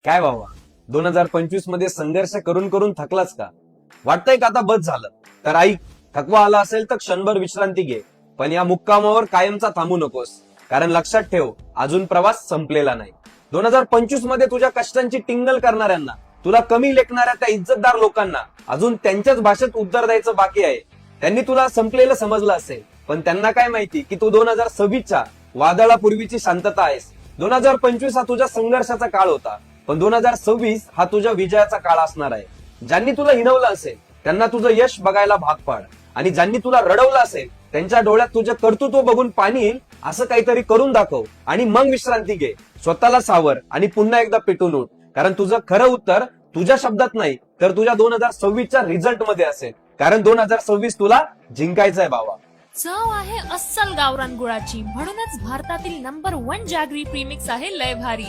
काय बाबा 2025 मध्ये संघर्ष करून करून थकलाच का? वाटतंय का आता बस झालं? तर ऐक, थकवा आला असेल तर क्षणभर विश्रांती घे, पण या मुक्कामावर कायमचा थांबू नकोस. कारण लक्षात ठेव, अजून प्रवास संपलेला नाही. 2025 मध्ये तुझ्या कष्टांची टिंगल करणाऱ्यांना, तुला कमी लेखणाऱ्या त्या इज्जतदार लोकांना अजून त्यांच्याच भाषेत उत्तर द्यायचं बाकी आहे. त्यांनी तुला संपलेलं समजलं असेल, पण त्यांना काय माहिती की तू 2026च्या वादळापूर्वीची शांतता आहेस. 2025 हा तुझ्या संघर्षाचा काळ होता, पण 2026 हा तुझ्या विजयाचा काळ असणार आहे. ज्यांनी तुला हिणवलं असेल त्यांना तुझं यश बघायला भाग पाड, आणि ज्यांनी तुला रडवलं असेल त्यांच्या डोळ्यात तुझं कर्तृत्व बघून पाणी येईल असं काहीतरी करून दाखव, आणि मग विश्रांती घे. स्वतःला सावर आणि पुन्हा एकदा पेटून उठ, कारण तुझं खरं उत्तर तुझ्या शब्दात नाही तर तुझ्या 2026च्या रिझल्ट मध्ये असेल. कारण 2026 तुला जिंकायचंय बाबा. चव आहे अस्सल गावरान गुळाची, म्हणूनच भारतातील नंबर 1 जॅगरी प्रीमिक्स आहे लय भारी.